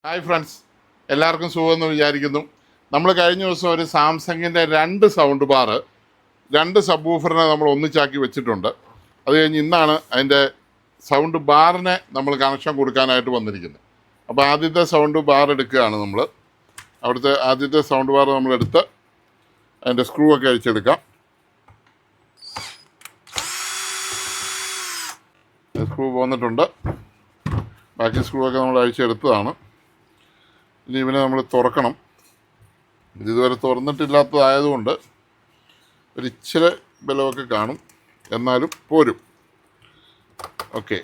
Hi friends, എല്ലാവർക്കും സുഖമെന്ന് വിചാരിക്കുന്നു. നമ്മൾ കഴിഞ്ഞ ദിവസം ഒരു സാംസങ്ങിൻ്റെ 2 സൗണ്ട് ബാർ, 2 സബ് വൂഫറിനെ നമ്മൾ ഒന്നിച്ചാക്കി വെച്ചിട്ടുണ്ട്. അത് കഴിഞ്ഞ് ഇന്നാണ് അതിൻ്റെ സൗണ്ട് ബാറിനെ നമ്മൾ കണക്ഷൻ കൊടുക്കാനായിട്ട് വന്നിരിക്കുന്നത്. അപ്പോൾ ആദ്യത്തെ സൗണ്ട് ബാർ എടുക്കുകയാണ് നമ്മൾ. അവിടുത്തെ ആദ്യത്തെ സൗണ്ട് ബാർ നമ്മളെടുത്ത് അതിൻ്റെ സ്ക്രൂ ഒക്കെ അഴിച്ചെടുക്കാം. സ്ക്രൂ പോന്നിട്ടുണ്ട്. ബാക്കി സ്ക്രൂ ഒക്കെ നമ്മൾ അഴിച്ചെടുത്തതാണ്. ഇനി ഇവനെ നമ്മൾ തുറക്കണം. ഇതുവരെ തുറന്നിട്ടില്ലാത്തതായതുകൊണ്ട് ഒരു ഇച്ചിരി ബലമൊക്കെ കാണും, എന്നാലും പോരും. ഓക്കെ,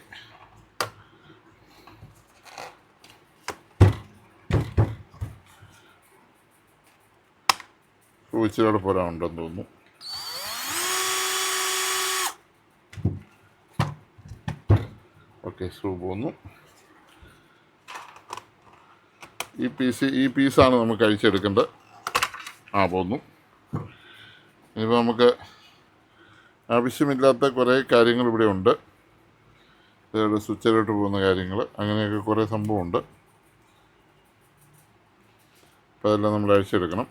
ഇച്ചിരിയോടെ പോരാനുണ്ടെന്ന് തോന്നുന്നു. ഓക്കെ, സ്ക്രൂ പോന്നു. ഈ പീസാണ് നമുക്ക് അഴിച്ചെടുക്കേണ്ടത്. പോന്നു. ഇനിയിപ്പോൾ നമുക്ക് ആവശ്യമില്ലാത്ത കുറേ കാര്യങ്ങൾ ഇവിടെ ഉണ്ട്. ഇതോടെ സ്വിച്ചിലോട്ട് പോകുന്ന കാര്യങ്ങൾ, അങ്ങനെയൊക്കെ കുറേ സംഭവമുണ്ട്. അപ്പോൾ അതെല്ലാം നമ്മൾ അഴിച്ചെടുക്കണം.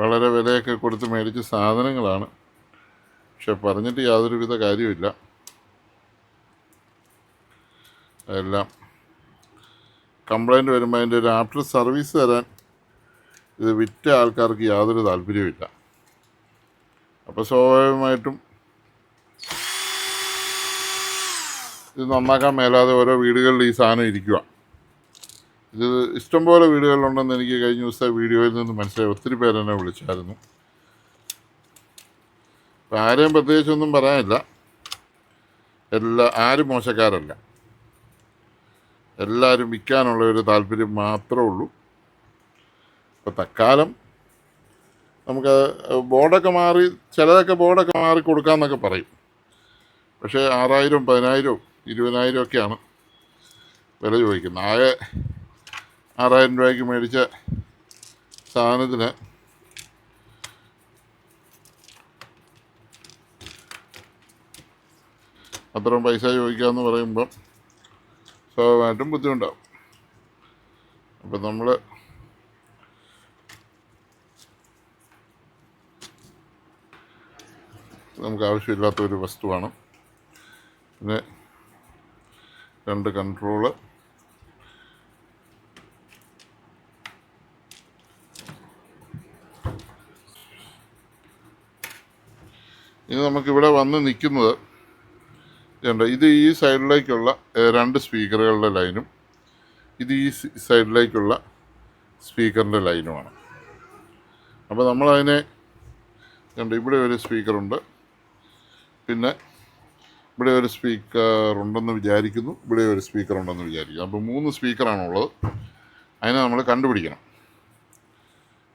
വളരെ വിലയൊക്കെ കൊടുത്ത് മേടിച്ച സാധനങ്ങളാണ്, പക്ഷെ പറഞ്ഞിട്ട് യാതൊരുവിധ കാര്യമില്ല. എല്ലാം കംപ്ലൈൻറ്റ് വരുമ്പോൾ അതിൻ്റെ ഒരു ആഫ്റ്റർ സർവീസ് തരാൻ ഇത് വിറ്റ ആൾക്കാർക്ക് യാതൊരു താല്പര്യവുമില്ല. അപ്പോൾ സ്വാഭാവികമായിട്ടും ഇത് നന്നാക്കാൻ മേലാതെ ഓരോ വീടുകളിൽ ഈ സാധനം ഇരിക്കുക. ഇത് ഇഷ്ടംപോലെ വീടുകളിലുണ്ടെന്ന് എനിക്ക് കഴിഞ്ഞ ദിവസത്തെ വീഡിയോയിൽ നിന്ന് മനസ്സിലായി. ഒത്തിരി പേരെന്നെ വിളിച്ചായിരുന്നു. അപ്പം ആരെയും പ്രത്യേകിച്ചൊന്നും പറയാനില്ല. ആരും മോശക്കാരല്ല. എല്ലാവരും വിൽക്കാനുള്ള ഒരു താല്പര്യം മാത്രമേ ഉള്ളൂ. അപ്പോൾ തൽക്കാലം നമുക്ക് ബോർഡൊക്കെ മാറി, ചിലതൊക്കെ ബോർഡൊക്കെ മാറി കൊടുക്കാമെന്നൊക്കെ പറയും. പക്ഷേ 6000, 10,000, 20,000 ഒക്കെയാണ് വില ചോദിക്കുന്നത്. ആകെ 6000 രൂപയ്ക്ക് മേടിച്ച സാധനത്തിന് അത്രയും പൈസ ചോദിക്കാമെന്ന് പറയുമ്പം സ്വാഭാവികമായിട്ടും ബുദ്ധിമുട്ടാവും. അപ്പം നമുക്ക് ആവശ്യമില്ലാത്തൊരു വസ്തുവാണ്. പിന്നെ 2 കൺട്രോള്, ഇനി നമുക്കിവിടെ വന്ന് നിൽക്കുന്നത് ഇത് ഈ സൈഡിലേക്കുള്ള 2 സ്പീക്കറുകളുടെ ലൈനും ഇത് ഈ സൈഡിലേക്കുള്ള സ്പീക്കറിൻ്റെ ലൈനുമാണ്. അപ്പോൾ നമ്മളതിനെ ഇവിടെ ഒരു സ്പീക്കറുണ്ട്, പിന്നെ ഇവിടെ ഒരു സ്പീക്കർ ഉണ്ടെന്ന് വിചാരിക്കുന്നു, ഇവിടെ ഒരു സ്പീക്കർ ഉണ്ടെന്ന് വിചാരിക്കുന്നു. അപ്പോൾ 3 സ്പീക്കറാണുള്ളത്. അതിനെ നമ്മൾ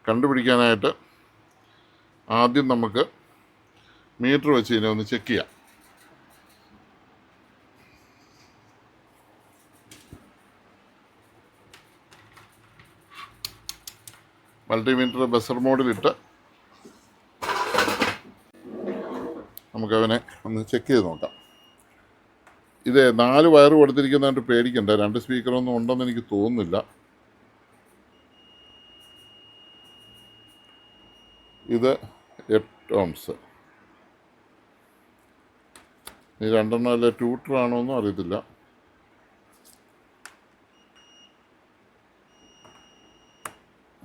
കണ്ടുപിടിക്കാനായിട്ട് ആദ്യം നമുക്ക് മീറ്റർ വെച്ച് ഇതിനെ ഒന്ന് ചെക്ക് ചെയ്യാം. മൾട്ടിമീറ്റർ ബസർ മോഡിലിട്ട് നമുക്കവനെ ഒന്ന് ചെക്ക് ചെയ്ത് നോക്കാം. ഇത് 4 വയർ കൊടുത്തിരിക്കുന്നതായിട്ട് പേടിക്കണ്ട. 2 സ്പീക്കറൊന്നും ഉണ്ടെന്ന് എനിക്ക് തോന്നുന്നില്ല. ഇത് 8 ohms. ഈ 2 അല്ല ട്യൂട്ടറാണോ എന്നും അറിയത്തില്ല.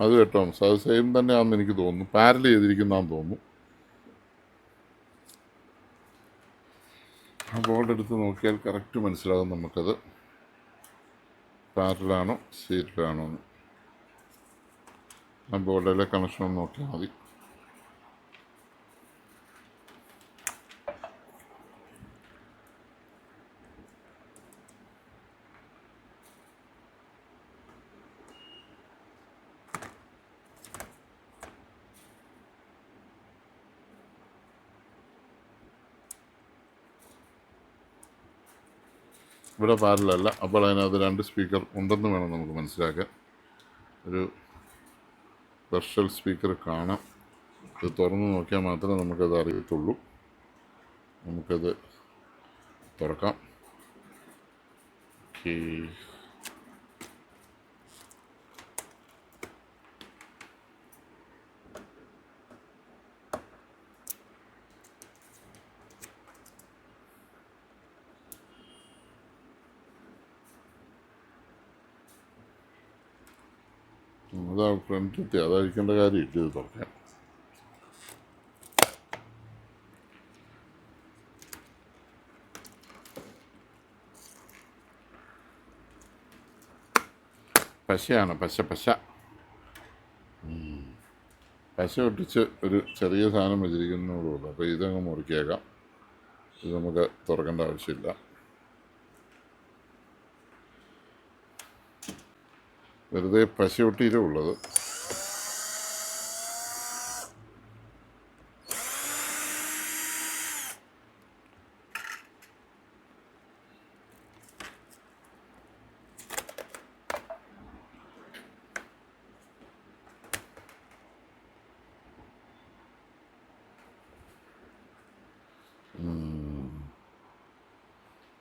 അത് 8 ohms. അത് സെയിം തന്നെയാണെന്ന് എനിക്ക് തോന്നുന്നു. പാരൽ ചെയ്തിരിക്കുന്നതാണെന്ന് തോന്നുന്നു. ആ ബോർഡ് എടുത്ത് നോക്കിയാൽ കറക്റ്റ് മനസ്സിലാകും നമുക്കത് പാരലാണോ സീരിയലാണോ എന്ന്. ആ ബോർഡിലെ കണക്ഷൻ ഒന്ന് നോക്കിയാൽ മതി. ഇവിടെ പാരലല്ല. അപ്പോൾ അതിനകത്ത് 2 സ്പീക്കർ ഉണ്ടെന്ന് വേണം നമുക്ക് മനസ്സിലാക്കാൻ. ഒരു വെർച്വൽ സ്പീക്കർ കാണാം. ഇത് തുറന്ന് നോക്കിയാൽ മാത്രമേ നമുക്കത് അറിയത്തുള്ളൂ. നമുക്കത് തുറക്കാം. ഓക്കേ, അതാ ഫ്രണ്ടിലെത്തി. അതായിരിക്കേണ്ട കാര്യമില്ല ഇത് തുറക്കാൻ. പശയാണ്, പശ ഒട്ടിച്ച് ഒരു ചെറിയ സാധനം വെച്ചിരിക്കുന്നതേ ഉള്ളൂ. അപ്പോൾ ഇതങ്ങ് മുറിക്കേക്കാം. ഇത് നമുക്ക് തുറക്കേണ്ട ആവശ്യമില്ല. വെറുതെ പശ ഒട്ടിയിട്ടേ ഉള്ളത്.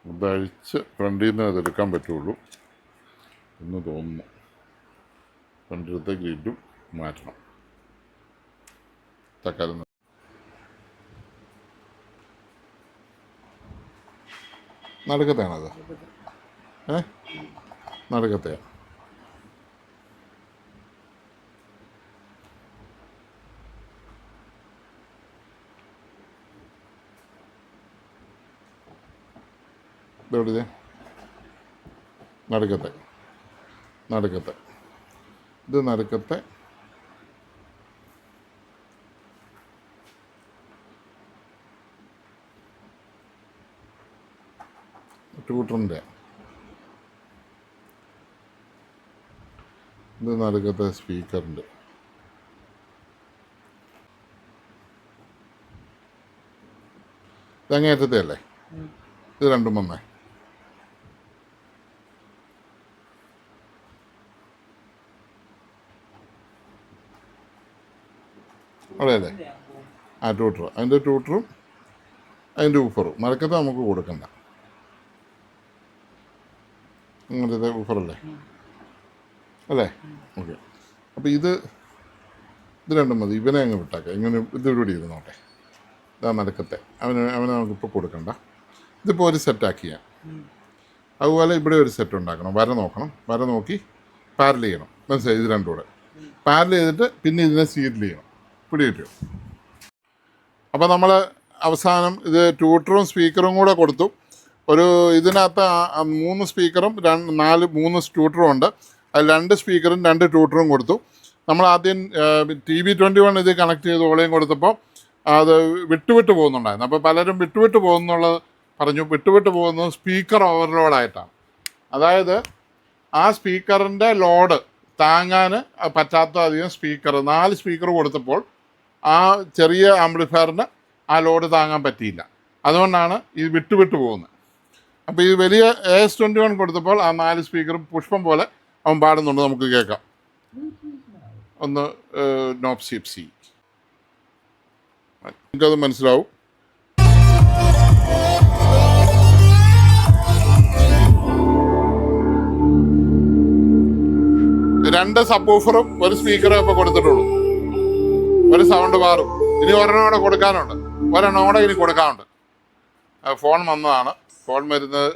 അതഴിച്ച് ഫ്രണ്ടിൽ നിന്ന് അതെടുക്കാൻ പറ്റുള്ളൂ എന്ന് തോന്നുന്നു. ഫ്രണ്ടിലത്തെ ഗ്രിഡും മാറ്റണം. തക്കാലം നടുക്കത്തെയാണത്. നടുക്കത്തെയാണ്. ഇതെവിടെ? നടുക്കത്തെ. ഇത് നടുക്കത്തെ. ട്യൂട്ടറിൻ്റെ ഇത് നടുക്കത്തെ സ്പീക്കറിൻ്റെ. ഇതങ്ങേറ്റത്തെ അല്ലേ? ഇത് രണ്ടും വന്നേ. അവിടെ അല്ലേ? ട്യൂട്ടർ. അതിൻ്റെ ട്യൂട്ടറും അതിൻ്റെ ഊഫറും. നടുക്കത്തെ നമുക്ക് കൊടുക്കണ്ട. ഇങ്ങനത്തെ ഊഫറല്ലേ അല്ലേ? ഓക്കെ. അപ്പോൾ ഇത് രണ്ടും മതി. ഇവനെ അങ്ങ് വിട്ടാക്കാം. ഇങ്ങനെ ഇത് ഇവിടെ ഇരുന്നോട്ടെ. ഇതാ നടുക്കത്തെ. അവനെ നമുക്കിപ്പോൾ കൊടുക്കണ്ട. ഇതിപ്പോൾ ഒരു സെറ്റാക്കി ഞാൻ. അതുപോലെ ഇവിടെ ഒരു സെറ്റ് ഉണ്ടാക്കണം. വര നോക്കണം. വര നോക്കി പാരൽ ചെയ്യണം. മനസ്സിലായി? ഇത് രണ്ടും കൂടെ പാരൽ ചെയ്തിട്ട് പിന്നെ ഇതിനെ സീരിയൽ ചെയ്യണം. പിടി കിട്ടിയോ? അപ്പോൾ നമ്മൾ അവസാനം ഇത് ട്യൂട്ടറും സ്പീക്കറും കൂടെ കൊടുത്തു. ഒരു ഇതിനകത്ത് 3 സ്പീക്കറും 3 ട്യൂട്ടറും ഉണ്ട്. അതിൽ 2 സ്പീക്കറും 2 ട്യൂട്ടറും കൊടുത്തു. നമ്മൾ ആദ്യം TV21 ഇത് കണക്ട് ചെയ്ത് ഓളയും കൊടുത്തപ്പോൾ അത് വിട്ടുവിട്ട് പോകുന്നുണ്ടായിരുന്നു. അപ്പോൾ പലരും വിട്ടുവിട്ട് പോകുന്നുള്ളത് പറഞ്ഞു. വിട്ടുവിട്ട് പോകുന്നത് സ്പീക്കർ ഓവർലോഡായിട്ടാണ്. അതായത് ആ സ്പീക്കറിൻ്റെ ലോഡ് താങ്ങാൻ പറ്റാത്ത അധികം സ്പീക്കർ 4 സ്പീക്കർ കൊടുത്തപ്പോൾ ആ ചെറിയ ആംപ്ലിഫയറിന് ആ ലോഡ് താങ്ങാൻ പറ്റിയില്ല. അതുകൊണ്ടാണ് ഇത് വിട്ടുവിട്ട് പോകുന്നത്. അപ്പോൾ ഈ വലിയ AS21 കൊടുത്തപ്പോൾ ആ 4 സ്പീക്കറും പുഷ്പം പോലെ അവൻ പാടുന്നുണ്ട്. നമുക്ക് കേൾക്കാം. ഒന്ന് നോബ് സിപ്സി. നിങ്ങൾക്കത് മനസ്സിലാവും. രണ്ട് സബ്വൂഫറും ഒരു സ്പീക്കറും ഇപ്പോൾ കൊടുത്തിട്ടുള്ളൂ. ഒരു സൗണ്ട് ബാറും. ഇനി ഒരെണ്ണം കൂടെ കൊടുക്കാനുണ്ട്. ഒരെണ്ണം കൂടെ ഇനി കൊടുക്കാനുണ്ട്. ഫോൺ വന്നതാണ്. ഫോൺ വരുന്നത്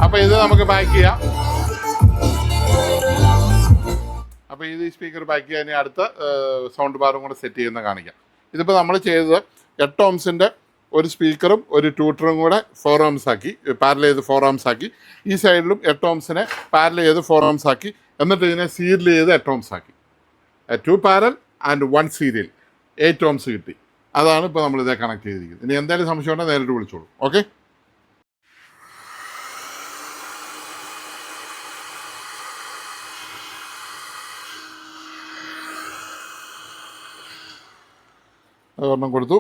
അപ്പോൾ ഇത് നമുക്ക് പാക്ക് ചെയ്യാം. അപ്പോൾ ഇത് ഈ സ്പീക്കർ പാക്ക് ചെയ്യാൻ അടുത്ത സൗണ്ട് ബാറും കൂടെ സെറ്റ് ചെയ്യുന്ന കാണിക്കാം. ഇതിപ്പോൾ നമ്മൾ ചെയ്തത് 8 ohmsൻ്റെ ഒരു സ്പീക്കറും ഒരു ട്യൂട്ടറും കൂടെ 4 ohms ആക്കി, പാരൽ ചെയ്ത് 4 ohms ആക്കി. ഈ സൈഡിലും 8 ohmsനെ പാരൽ ചെയ്ത് 4 ohms ആക്കി. എന്നിട്ട് ഇതിനെ സീരിയൽ ചെയ്ത് 8 ohms ആക്കി. 2 പാരൽ ആൻഡ് 1 സീരിയൽ 8 ohms കിട്ടി. അതാണ് ഇപ്പോൾ നമ്മളിതേ കണക്ട് ചെയ്തിരിക്കുന്നത്. ഇനി എന്തെങ്കിലും സംശയം ഉണ്ടെങ്കിൽ നേരിട്ട് വിളിച്ചോളൂ. ഓക്കെ. അത് ഒരെണ്ണം കൊടുത്തു.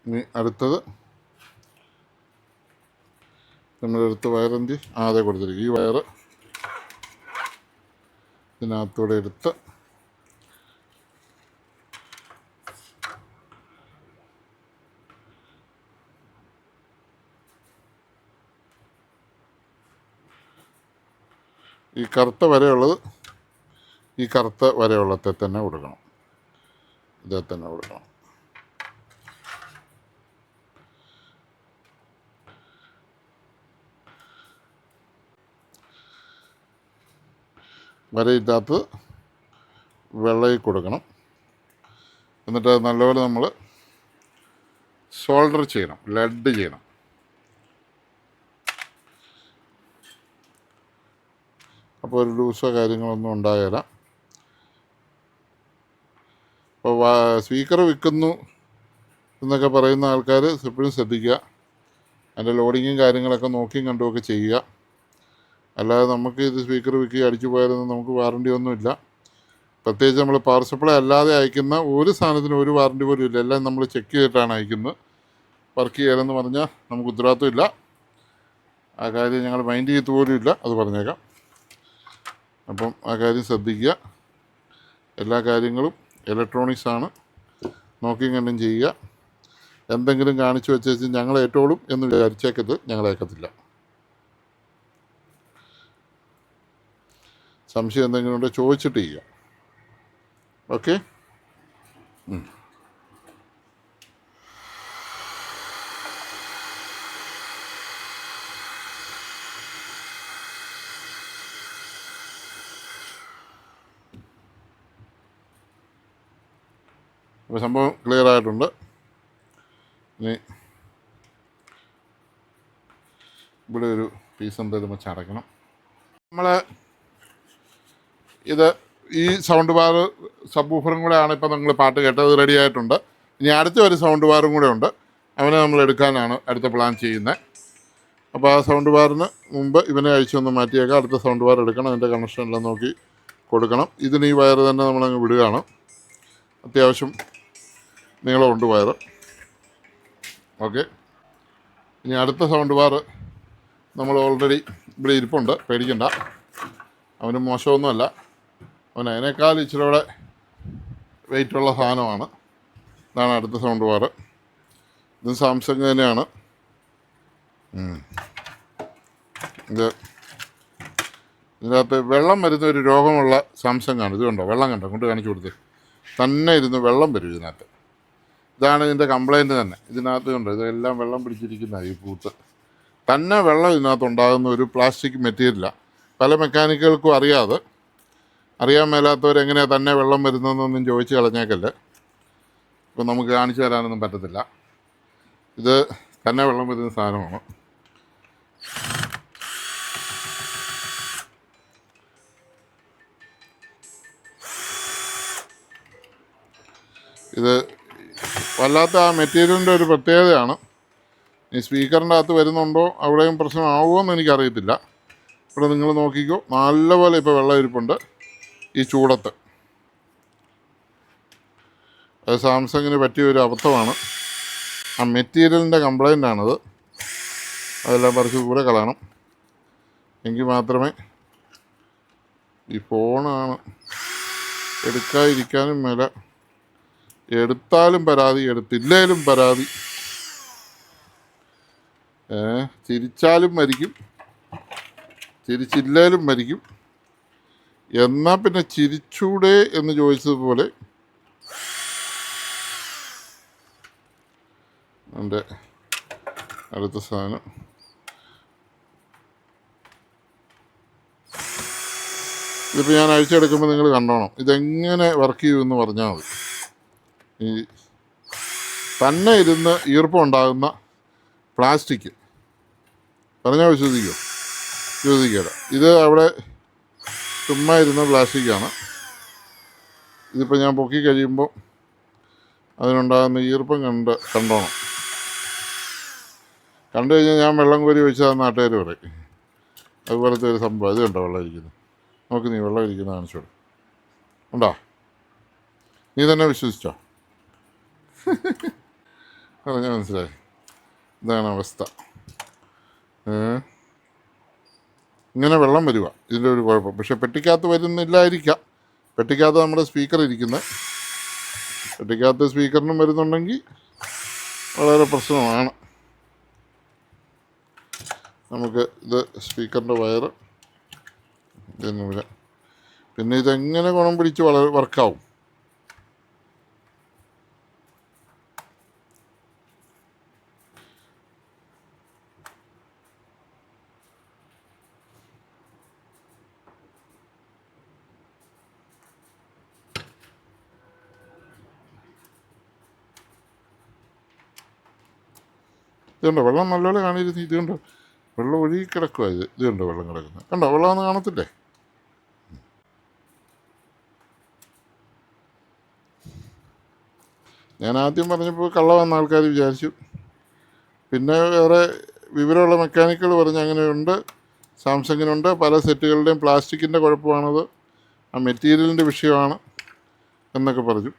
ഇനി അടുത്തത് നമ്മളെടുത്ത് വയറെന്തി അതേ കൊടുത്തിരിക്കും. ഈ വയറ് ഇതിനകത്തൂടെ എടുത്ത് ഈ കറുത്ത വരെയുള്ളത് ഈ കറുത്ത വരെയുള്ളത്തെ തന്നെ കൊടുക്കണം. ഇതേ തന്നെ കൊടുക്കണം. വരയില്ലാത്തത് വെള്ളയിൽ കൊടുക്കണം. എന്നിട്ട് നല്ലപോലെ നമ്മൾ ഷോൾഡർ ചെയ്യണം, ലെഡ് ചെയ്യണം. അപ്പോൾ ഒരു ലൂസോ കാര്യങ്ങളൊന്നും ഉണ്ടാകില്ല. അപ്പോൾ സ്പീക്കർ വിൽക്കുന്നു എന്നൊക്കെ പറയുന്ന ആൾക്കാർ എപ്പോഴും ശ്രദ്ധിക്കുക. അതിൻ്റെ ലോഡിങ്ങും കാര്യങ്ങളൊക്കെ നോക്കിയും കണ്ടുമൊക്കെ ചെയ്യുക. അല്ലാതെ നമുക്ക് ഇത് സ്പീക്കർ വിൽക്കി അടിച്ചു പോയാലൊന്നും നമുക്ക് വാറണ്ടി ഒന്നുമില്ല. പ്രത്യേകിച്ച് നമ്മൾ പവർ സപ്ലൈ അല്ലാതെ അയക്കുന്ന ഒരു സാധനത്തിനും ഒരു വാറണ്ടി പോലും ഇല്ല. എല്ലാം നമ്മൾ ചെക്ക് ചെയ്തിട്ടാണ് അയക്കുന്നത്. വർക്ക് ചെയ്യാനെന്ന് പറഞ്ഞാൽ നമുക്ക് ഉത്തരവാദിത്വം ഇല്ല. ആ കാര്യം ഞങ്ങൾ മൈൻഡ് ചെയ്ത് പോലും ഇല്ല, അത് പറഞ്ഞേക്കാം. അപ്പം ആ കാര്യം ശ്രദ്ധിക്കുക. എല്ലാ കാര്യങ്ങളും ഇലക്ട്രോണിക്സ് ആണ്, നോക്കിയും കണ്ടും ചെയ്യുക. എന്തെങ്കിലും കാണിച്ചു വെച്ച് ഞങ്ങൾ ഏറ്റോളും എന്ന് വിചാരിച്ചേക്കത്, ഞങ്ങളേക്കത്തില്ല. സംശയം എന്തെങ്കിലും ഉണ്ടോ ചോദിച്ചിട്ട് ചെയ്യുക. ഓക്കെ. അപ്പോൾ സംഭവം ക്ലിയർ ആയിട്ടുണ്ട്. ഇനി ഇവിടെ ഒരു പീസ് എന്തായാലും വെച്ച് അടയ്ക്കണം. നമ്മൾ ഇത് ഈ സൗണ്ട് ബാർ സബ് വൂഫറും കൂടെ ആണ് ഇപ്പോൾ നിങ്ങൾ പാട്ട് കേട്ടത്, റെഡി ആയിട്ടുണ്ട്. ഇനി അടുത്ത ഒരു സൗണ്ട് ബാറും കൂടെ ഉണ്ട്, അവനെ നമ്മൾ എടുക്കാനാണ് അടുത്ത പ്ലാൻ ചെയ്യുന്നത്. അപ്പോൾ ആ സൗണ്ട് ബാറിന് മുമ്പ് ഇവനെ അഴിച്ചൊന്ന് മാറ്റിയേക്കാം. അടുത്ത സൗണ്ട് ബാർ എടുക്കണം, അതിൻ്റെ കണക്ഷനെല്ലാം നോക്കി കൊടുക്കണം. ഇതിന് ഈ വയർ തന്നെ നമ്മളങ്ങ് വിടുകയാണ്. അത്യാവശ്യം നീളമുണ്ട് വയറ്. ഓക്കെ. ഇനി അടുത്ത സൗണ്ട് ബാർ നമ്മൾ ഓൾറെഡി ഇവിടെ ഇരിപ്പുണ്ട്, പേടിക്കണ്ട. അവന് മോശമൊന്നുമല്ല, അവൻ അതിനേക്കാൾ ഇച്ചിരി കൂടെ വെയിറ്റുള്ള സാധനമാണ്. ഇതാണ് അടുത്ത സൗണ്ട് ബാർ. ഇത് സാംസങ് തന്നെയാണ്. ഇതിനകത്ത് വെള്ളം വരുന്ന ഒരു രോഗമുള്ള സാംസങ് ആണ്. ഇത് കണ്ടോ, വെള്ളം കണ്ടോ, കൊണ്ട് കാണിച്ചു കൊടുത്ത് തന്നെ ഇരുന്ന് വെള്ളം വരും ഇതിനകത്ത്. ഇതാണ് ഇതിൻ്റെ കംപ്ലൈൻറ്റ് തന്നെ. ഇതിനകത്ത് കണ്ടോ, ഇതെല്ലാം വെള്ളം പിടിച്ചിരിക്കുന്ന ഈ പൂത്ത് തന്നെ വെള്ളം ഇതിനകത്ത് ഉണ്ടാകുന്ന ഒരു പ്ലാസ്റ്റിക് മെറ്റീരിയലാണ്. പല മെക്കാനിക്കുകൾക്കും അറിയാൻ മേലാത്തവരെങ്ങനെയാണ് തന്നെ വെള്ളം വരുന്നതെന്നൊന്നും ചോദിച്ച് കളഞ്ഞേക്കല്ലേ. ഇപ്പം നമുക്ക് കാണിച്ചു തരാനൊന്നും പറ്റത്തില്ല. ഇത് തന്നെ വെള്ളം വരുന്ന സാധനമാണ്. ഇത് വല്ലാത്ത ആ മെറ്റീരിയലിൻ്റെ ഒരു പ്രത്യേകതയാണ്. ഈ സ്പീക്കറിൻ്റെ അകത്ത് വരുന്നുണ്ടോ അവിടെയും പ്രശ്നമാവുമോ എന്ന് എനിക്കറിയത്തില്ല. ഇവിടെ നിങ്ങൾ നോക്കിക്കോ, നല്ലപോലെ ഇപ്പോൾ വെള്ളം ഇരിപ്പുണ്ട് ഈ ചൂടത്ത്. അത് സാംസങ്ങിന് പറ്റിയ ഒരു അബദ്ധമാണ്. ആ മെറ്റീരിയലിൻ്റെ കംപ്ലൈൻ്റാണത്. അതെല്ലാം പറിച്ച് കൂടെ കളയണം. എങ്കിൽ മാത്രമേ ഈ ഫോണാണ് എടുക്കാതിരിക്കാനും മേല. എടുത്താലും പരാതി, എടുത്തില്ലേലും പരാതി. ചിരിച്ചാലും മരിക്കും, ചിരിച്ചില്ലേലും മരിക്കും. എന്നാൽ പിന്നെ ചിരിച്ചൂടെ എന്ന് ചോദിച്ചതുപോലെ എൻ്റെ അടുത്ത സാധനം. ഇതിപ്പോൾ ഞാൻ അഴിച്ചെടുക്കുമ്പോൾ നിങ്ങൾ കണ്ടോണം ഇതെങ്ങനെ വർക്ക് ചെയ്യുമെന്ന് പറഞ്ഞാൽ മതി. ഈ തന്നെ ഇരുന്ന് ഈർപ്പം ഉണ്ടാകുന്ന പ്ലാസ്റ്റിക് പറഞ്ഞാൽ വിശ്വസിക്കില്ല. ഇത് അവിടെ ചുമ്മാ ഇരുന്ന പ്ലാസ്റ്റിക്കാണ്. ഇതിപ്പോൾ ഞാൻ പൊക്കി കഴിയുമ്പോൾ അതിനുണ്ടാകുന്ന ഈർപ്പം കണ്ടോണം. കണ്ടു കഴിഞ്ഞാൽ ഞാൻ വെള്ളം കോരി ഒഴിച്ചാൽ നാട്ടുകാർ പറയും. അതുപോലത്തെ ഒരു സംഭവം. ഇത് കണ്ടോ വെള്ളം ഇരിക്കുന്നത്? നോക്ക്, നീ വെള്ളം ഇരിക്കുന്നത് കാണിച്ചോളൂ. ഉണ്ടോ? നീ തന്നെ വിശ്വസിച്ചോ? പറഞ്ഞാൽ മനസ്സിലായി. ഇതാണ് അവസ്ഥ. ഇങ്ങനെ വെള്ളം വരിക ഇതിൻ്റെ ഒരു കുഴപ്പം. പക്ഷെ പെട്ടിക്കകത്ത് വരുന്നില്ലായിരിക്കാം. പെട്ടിക്കകത്ത് നമ്മുടെ സ്പീക്കർ ഇരിക്കുന്നത്. പെട്ടിക്കകത്ത് സ്പീക്കറിനും വരുന്നുണ്ടെങ്കിൽ വളരെ പ്രശ്നമാണ്. നമുക്ക് ഇത് സ്പീക്കറിൻ്റെ വയറ് ഇതൊന്നുമില്ല. പിന്നെ ഇതെങ്ങനെ ഗുണം പിടിച്ച് വളരെ വർക്കാവും. ഇതുണ്ടോ വെള്ളം നല്ലപോലെ കാണിരുന്നു. ഇതുകൊണ്ട് വെള്ളം ഒഴുകി കിടക്കുക. ഇതുണ്ടോ വെള്ളം കിടക്കുന്നത് കണ്ടോ? വെള്ളമൊന്നും കാണത്തില്ലേ? ഞാൻ ആദ്യം പറഞ്ഞപ്പോൾ കള്ളമെന്ന് ആൾക്കാർ വിചാരിച്ചു. പിന്നെ വേറെ വിവരമുള്ള മെക്കാനിക്കുകൾ പറഞ്ഞ് അങ്ങനെയുണ്ട്, സാംസങ്ങിനുണ്ട്. പല സെറ്റുകളുടെയും പ്ലാസ്റ്റിക്കിൻ്റെ കുഴപ്പമാണത്, ആ മെറ്റീരിയലിൻ്റെ വിഷയമാണ് എന്നൊക്കെ പറഞ്ഞു.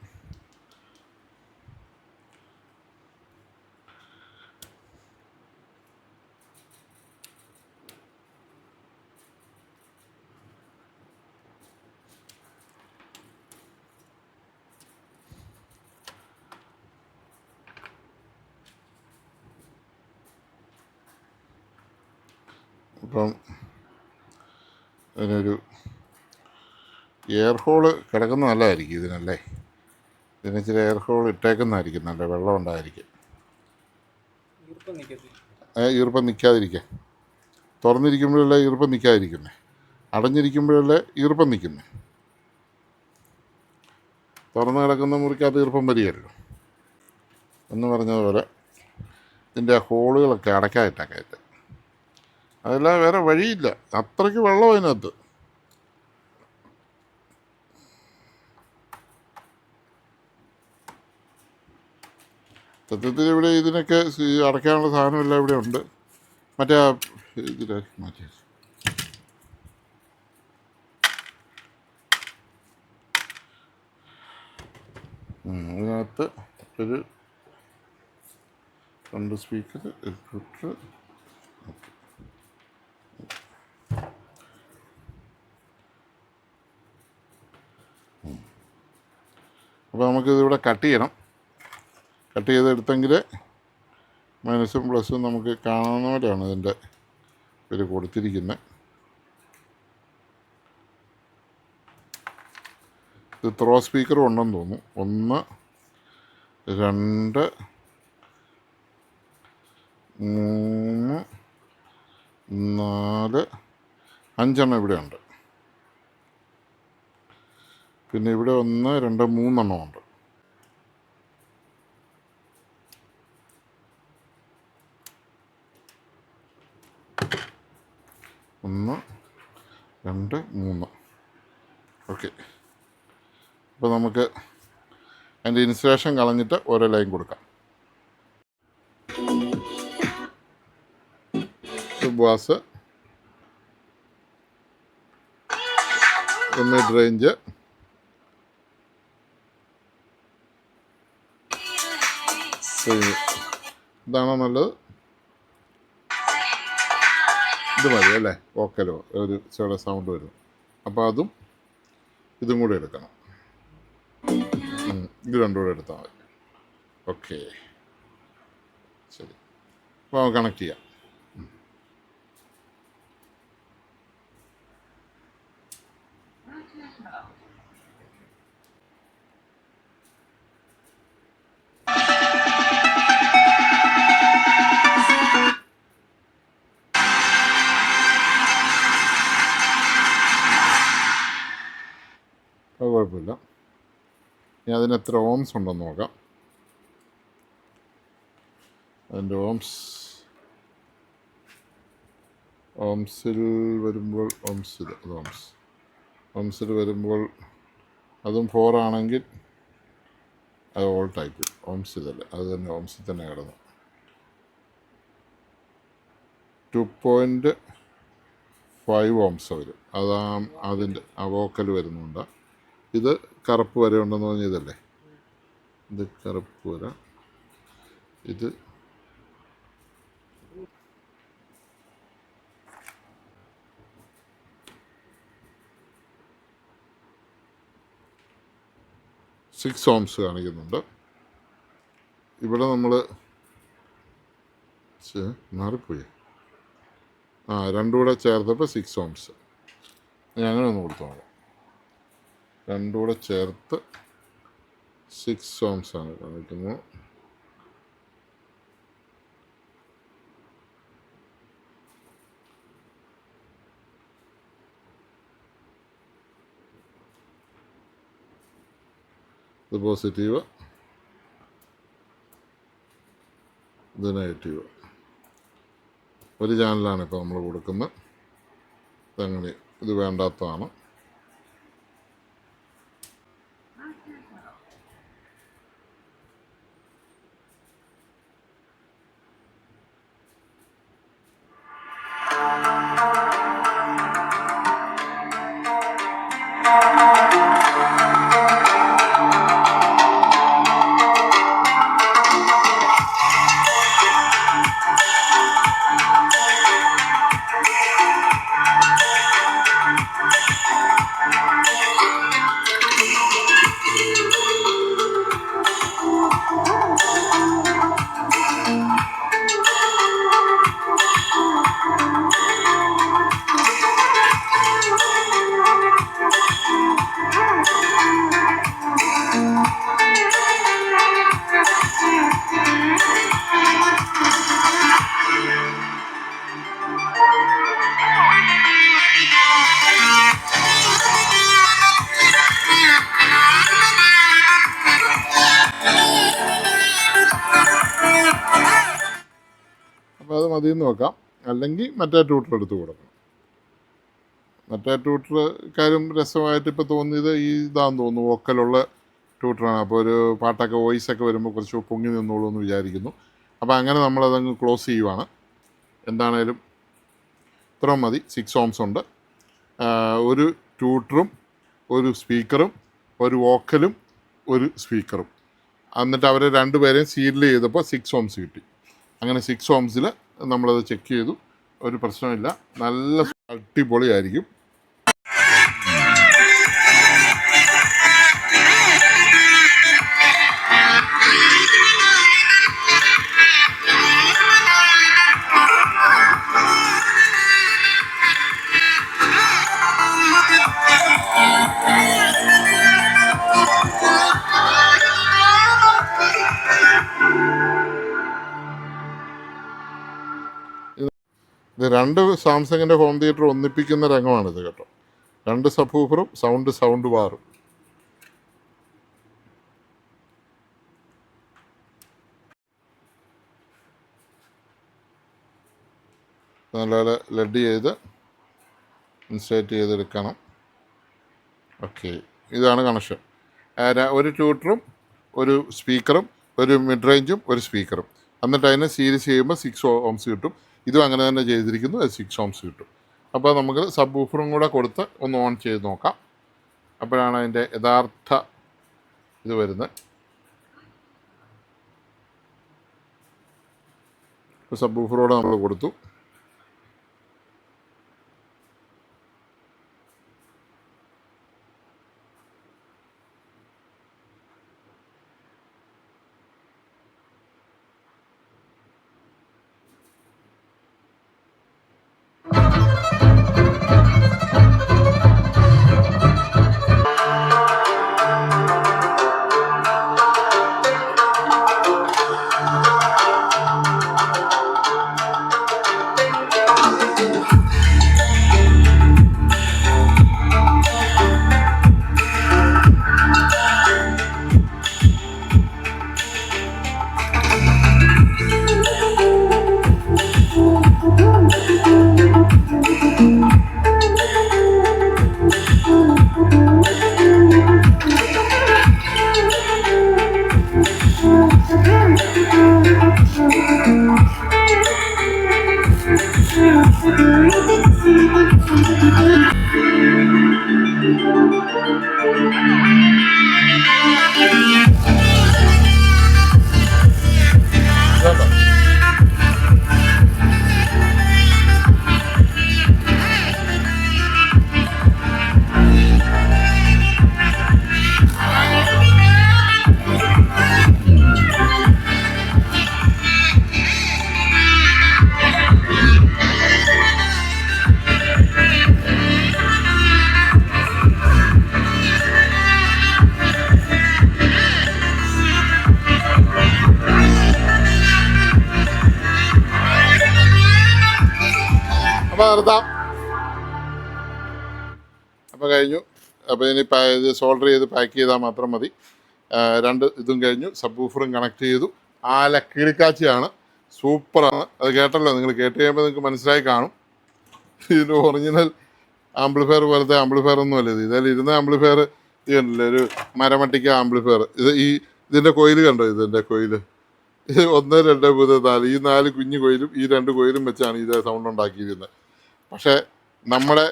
അപ്പം അതിനൊരു എയർ ഹോള് കിടക്കുന്ന നല്ലതായിരിക്കും ഇതിനല്ലേ. ഇതിന് ഇച്ചിരി എയർ ഹോൾ ഇട്ടേക്കുന്നതായിരിക്കും നല്ല, വെള്ളം ഉണ്ടായിരിക്കും. ഈർപ്പം നിൽക്കാതിരിക്കാൻ. തുറന്നിരിക്കുമ്പോഴല്ലേ ഈർപ്പം നിൽക്കാതിരിക്കുന്നേ, അടഞ്ഞിരിക്കുമ്പോഴല്ലേ ഈർപ്പം നിൽക്കുന്നേ. തുറന്ന് കിടക്കുന്ന മുറിക്കകത്ത് ഈർപ്പം വരികയല്ലോ എന്ന് പറഞ്ഞതുപോലെ ഇതിൻ്റെ ഹോളുകളൊക്കെ അടയ്ക്കാതിട്ടേക്കായിട്ട്. അതെല്ലാം വേറെ വഴിയില്ല, അത്രയ്ക്ക് വെള്ളം അതിനകത്ത്. സത്യത്തിൽ ഇവിടെ ഇതിനൊക്കെ അടയ്ക്കാനുള്ള സാധനമെല്ലാം ഇവിടെ ഉണ്ട്. മറ്റേ ഇതിലാക്കി മാറ്റി അതിനകത്ത് ഒരു 2 സ്പീക്കർ ഇട്ടിട്ട് അപ്പോൾ നമുക്കിതിവിടെ കട്ട് ചെയ്യണം. കട്ട് ചെയ്തെടുത്തെങ്കിൽ മൈനസും പ്ലസും നമുക്ക് കാണുന്ന പോലെയാണ് ഇതിൻ്റെ ഇത് കൊടുത്തിരിക്കുന്നത്. ഇത് ത്രോ സ്പീക്കറും ഉണ്ടെന്ന് തോന്നുന്നു. 1 2 3 4 5 ഇവിടെ ഉണ്ട്. പിന്നെ ഇവിടെ 1 2 3 ഉണ്ട്. ഒന്ന് 2 3. ഓക്കെ. അപ്പോൾ നമുക്ക് അതിൻ്റെ ഇൻസുലേഷൻ കളഞ്ഞിട്ട് ഓരോ ലൈൻ കൊടുക്കാം. ബാസ്, മിഡ് റേഞ്ച്, ഇതാണോ നല്ലത്? ഇത് മതി അല്ലേ? വോക്കലോ ഒരു ചെറിയ സൗണ്ട് വരും. അപ്പോൾ അതും ഇതും കൂടെ എടുക്കണം. ഇത് രണ്ടും കൂടെ എടുത്താൽ മതി. ഓക്കെ, ശരി. അപ്പോൾ നമുക്ക് കണക്ട് ചെയ്യാം. അത് കുഴപ്പമില്ല. ഇനി അതിന് എത്ര ഓംസ് ഉണ്ടെന്ന് നോക്കാം. അതിൻ്റെ ഓംസിൽ വരുമ്പോൾ ഓംസിൽ വരുമ്പോൾ അതും 4 ആണെങ്കിൽ അത് ഓൾ ടൈപ്പ് ഓംസ് ഇതല്ലേ, അത് തന്നെ ഓംസിൽ തന്നെ കിടന്നു. 2.5 ഓംസ് വരും. അതിൻ്റെ ആ വോക്കൽ വരുന്നുണ്ട്. ഇത് കറുപ്പ് വരെ ഉണ്ടെന്ന് പറഞ്ഞതല്ലേ, ഇത് കറുപ്പ് വരാം. ഇത് സിക്സ് ഓംസ് കാണിക്കുന്നുണ്ട്. ഇവിടെ നമ്മൾ മാറിപ്പോയി. രണ്ടും കൂടെ ചേർത്തപ്പോൾ 6 ഓംസ്. അങ്ങനെ ഒന്ന് കൊടുത്തു നോക്കാം. രണ്ടും കൂടെ ചേർത്ത് 6 ഓംസ് ആണ് കാണിക്കുന്നത്. ഇത് പോസിറ്റീവ്, ഇത് നെഗറ്റീവ്. ഒരു ചാനലാണ് ഇപ്പോൾ നമ്മൾ കൊടുക്കുന്നത്. ഇതങ്ങനെ, ഇത് വേണ്ടാത്തതാണ്. അപ്പോൾ അത് മതിയെന്ന് വെക്കാം. അല്ലെങ്കിൽ മറ്റേ ട്യൂട്ടർ എടുത്ത് കൊടുക്കണം. മറ്റേ ട്യൂട്ടർ കാര്യം രസമായിട്ട് ഇപ്പോൾ തോന്നിയത് ഇതാന്ന് തോന്നുന്നു, വോക്കലുള്ള ട്യൂട്ടറാണ്. അപ്പോൾ ഒരു പാട്ടൊക്കെ വോയിസൊക്കെ വരുമ്പോൾ കുറച്ച് പൊങ്ങി നിന്നോളൂ എന്ന് വിചാരിക്കുന്നു. അപ്പോൾ അങ്ങനെ നമ്മളതങ്ങ് ക്ലോസ് ചെയ്യുവാണ്. എന്താണേലും ഇത്ര മതി. 6 ഓംസ് ഉണ്ട്. ഒരു ട്യൂട്ടറും ഒരു സ്പീക്കറും ഒരു വോക്കലും ഒരു സ്പീക്കറും. എന്നിട്ട് അവരെ രണ്ടുപേരെയും സീരിയൽ ചെയ്തപ്പോൾ 6 ഓംസ് കിട്ടി. അങ്ങനെ 6 ഓംസിൽ നമ്മളത് ചെക്ക് ചെയ്തു. ഒരു പ്രശ്നമില്ല, നല്ല അടിപൊളിയായിരിക്കും. ഇത് രണ്ട് സാംസങ്ങിൻ്റെ ഹോം തിയേറ്റർ ഒന്നിപ്പിക്കുന്ന രംഗമാണിത് കേട്ടോ. രണ്ട് സബ്വൂഫറും സൗണ്ട് ബാറും. നല്ലപോലെ ലെഡ് ചെയ്ത് ഇൻസ്റ്റേറ്റ് ചെയ്തെടുക്കണം. ഓക്കെ, ഇതാണ് കണക്ഷൻ. ഒരു ട്യൂട്ടറും ഒരു സ്പീക്കറും ഒരു മിഡ് റേഞ്ചും ഒരു സ്പീക്കറും. എന്നിട്ട് അതിനെ സീരീസ് ചെയ്യുമ്പോൾ 6 ഓംസ് കിട്ടും. ഇതും അങ്ങനെ തന്നെ ചെയ്തിരിക്കുന്നു, 6 ഓംസ് കിട്ടും. അപ്പോൾ നമുക്ക് സബ് വൂഫറും കൂടെ കൊടുത്ത് ഒന്ന് ഓൺ ചെയ്ത് നോക്കാം. അപ്പോഴാണ് അതിൻ്റെ യഥാർത്ഥ ഇത് വരുന്നത്. സബ് വൂഫറോടെ നമ്മൾ കൊടുത്തു. അപ്പോൾ നിർത്താം. അപ്പോൾ കഴിഞ്ഞു. അപ്പോൾ ഇനി ഇത് സോൾഡർ ചെയ്ത് പാക്ക് ചെയ്താൽ മാത്രം മതി. രണ്ട് ഇതും കഴിഞ്ഞു. സബ് വൂഫറും കണക്ട് ചെയ്തു. ആല കിളിക്കാച്ചിയാണ്, സൂപ്പറാണ്. അത് കേട്ടല്ലോ, നിങ്ങൾ കേട്ട് കഴിയുമ്പോൾ നിങ്ങൾക്ക് മനസ്സിലായി കാണും. ഇതിൻ്റെ ഒറിജിനൽ ആംപ്ലിഫയർ പോലത്തെ ആംപ്ലിഫയർ ഒന്നുമല്ല ഇത്. ഇതിൽ ഇരുന്ന ആംപ്ലിഫയർ ഇത് കണ്ടില്ലേ, ഒരു മരമട്ടിക്ക ആംപ്ലിഫയർ. ഇതിൻ്റെ കോയിൽ കണ്ടോ, ഇതിൻ്റെ കോയിൽ ഇത് 1 2 3 4 ഈ 4 കുഞ്ഞു കോയിലും ഈ 2 കോയിലും വെച്ചാണ് ഇത് സൗണ്ട് ഉണ്ടാക്കിയിരുന്നത്. പക്ഷേ നമ്മുടെ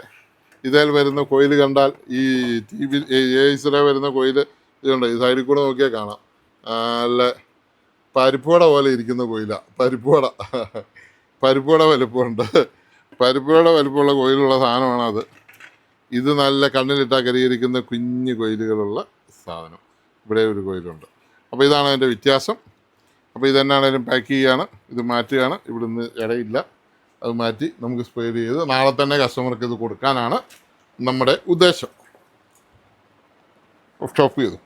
ഇതിൽ വരുന്ന കോയിൽ കണ്ടാൽ ഈ TV AISലെ വരുന്ന കോയിൽ ഇതുണ്ട്, ഈ സൈഡിൽ കൂടെ നോക്കിയാൽ കാണാം. നല്ല പരിപ്പുവട പോലെ ഇരിക്കുന്ന കോയിലാണ്. പരിപ്പുവട വലുപ്പമുണ്ട്. പരിപ്പുവട വലുപ്പമുള്ള കോയിലുള്ള സാധനമാണ് അത്. ഇത് നല്ല കണ്ണിലിട്ടാൽ കരിയിരിക്കുന്ന കുഞ്ഞു കോയിലുകളുള്ള സാധനം. ഇവിടെ ഒരു കോയിലുണ്ട്. അപ്പോൾ ഇതാണ് അതിൻ്റെ വ്യത്യാസം. അപ്പോൾ ഇതെന്നാണേലും പാക്ക് ചെയ്യുകയാണ്, ഇത് മാറ്റുകയാണ്. ഇവിടുന്ന് ഇടയില്ല, അത് മാറ്റി നമുക്ക് സ്പ്രേ ചെയ്ത് നാളെ തന്നെ കസ്റ്റമർക്ക് ഇത് കൊടുക്കാനാണ് നമ്മുടെ ഉദ്ദേശം. സ്റ്റോപ്പ് ചെയ്തു.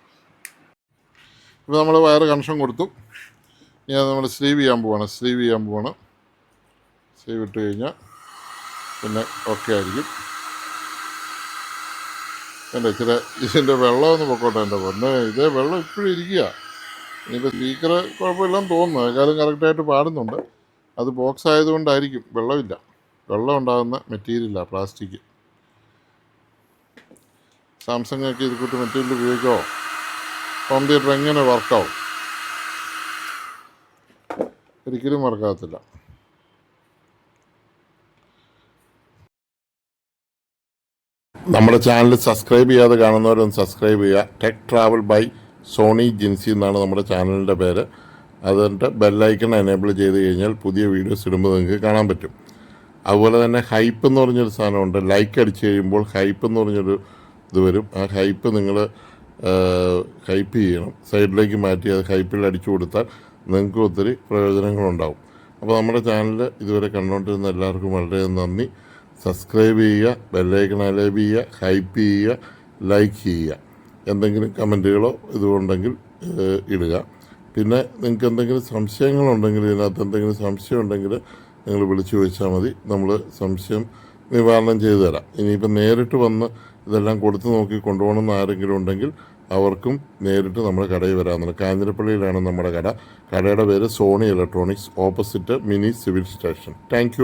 ഇപ്പോൾ നമ്മൾ വയർ കണക്ഷൻ കൊടുത്തു. ഇനി അത് നമ്മൾ സ്ലീവ് ചെയ്യാൻ പോവാണ്. സ്ലീവ് ഇട്ട് കഴിഞ്ഞാൽ പിന്നെ ഓക്കെ ആയിരിക്കും. എൻ്റെ ഇച്ചിരി ഇതിൻ്റെ വെള്ളമൊന്ന് പൊക്കോട്ടെ. എൻ്റെ പൊന്നെ, ഇതേ വെള്ളം ഇപ്പോഴും ഇരിക്കുക. ഇതിൻ്റെ സ്പീക്കർ കുഴപ്പമില്ലെന്ന് തോന്നുന്നു, ഏതായാലും കറക്റ്റായിട്ട് പാടുന്നുണ്ട്. അത് ബോക്സ് ആയതുകൊണ്ടായിരിക്കും വെള്ളമില്ല. വെള്ളം ഉണ്ടാകുന്ന മെറ്റീരിയലാണ്, പ്ലാസ്റ്റിക്. സാംസങ് ഒക്കെ ഇത് കൂട്ട് മെറ്റീരിയൽ ഉപയോഗിക്കുമോ? ഹോം തിയേറ്റർ എങ്ങനെ വർക്കാവും? ഒരിക്കലും വർക്കാകത്തില്ല. നമ്മുടെ ചാനൽ സബ്സ്ക്രൈബ് ചെയ്യാതെ കാണുന്നവരൊന്ന് സബ്സ്ക്രൈബ് ചെയ്യുക. Tech travel by Soni Jincy എന്നാണ് നമ്മുടെ ചാനലിൻ്റെ പേര്. അതിൻ്റെ ബെല്ലൈക്കൺ എനേബിൾ ചെയ്ത് കഴിഞ്ഞാൽ പുതിയ വീഡിയോസ് ഇടുമ്പോൾ നിങ്ങൾക്ക് കാണാൻ പറ്റും. അതുപോലെ തന്നെ ഹൈപ്പ് എന്ന് പറഞ്ഞൊരു സാധനമുണ്ട്. ലൈക്ക് അടിച്ച് കഴിയുമ്പോൾ ഹൈപ്പ് എന്ന് പറഞ്ഞൊരു ഇത് വരും. ആ ഹൈപ്പ് നിങ്ങൾ ഹൈപ്പ് ചെയ്യണം, സൈഡിലേക്ക് മാറ്റി അത് ഹൈപ്പിൽ അടിച്ചു കൊടുത്താൽ നിങ്ങൾക്ക് ഒത്തിരി പ്രയോജനങ്ങളുണ്ടാവും. അപ്പോൾ നമ്മുടെ ചാനൽ ഇതുവരെ കണ്ടുകൊണ്ടിരുന്ന എല്ലാവർക്കും വളരെ നന്ദി. സബ്സ്ക്രൈബ് ചെയ്യുക, ബെല്ലൈക്കൺ എനേബിൾ ചെയ്യുക, ഹൈപ്പ് ചെയ്യുക, ലൈക്ക് ചെയ്യുക. എന്തെങ്കിലും കമൻറ്റുകളോ ഇതുകൊണ്ടെങ്കിൽ ഇടുക. പിന്നെ നിങ്ങൾക്ക് എന്തെങ്കിലും സംശയങ്ങളുണ്ടെങ്കിൽ, ഇതിനകത്ത് എന്തെങ്കിലും സംശയം ഉണ്ടെങ്കിൽ നിങ്ങൾ വിളിച്ചു ചോദിച്ചാൽ മതി. നമ്മൾ സംശയം നിവാരണം ചെയ്തു തരാം. ഇനിയിപ്പോൾ നേരിട്ട് വന്ന് ഇതെല്ലാം കൊടുത്തു നോക്കി കൊണ്ടുപോകണമെന്ന് ആരെങ്കിലും ഉണ്ടെങ്കിൽ അവർക്കും നേരിട്ട് നമ്മുടെ കടയിൽ വരാമെന്നുണ്ട്. കാഞ്ഞിരപ്പള്ളിയിലാണ് നമ്മുടെ കട. കടയുടെ പേര് Soni electronics, opposite mini civil station. Thank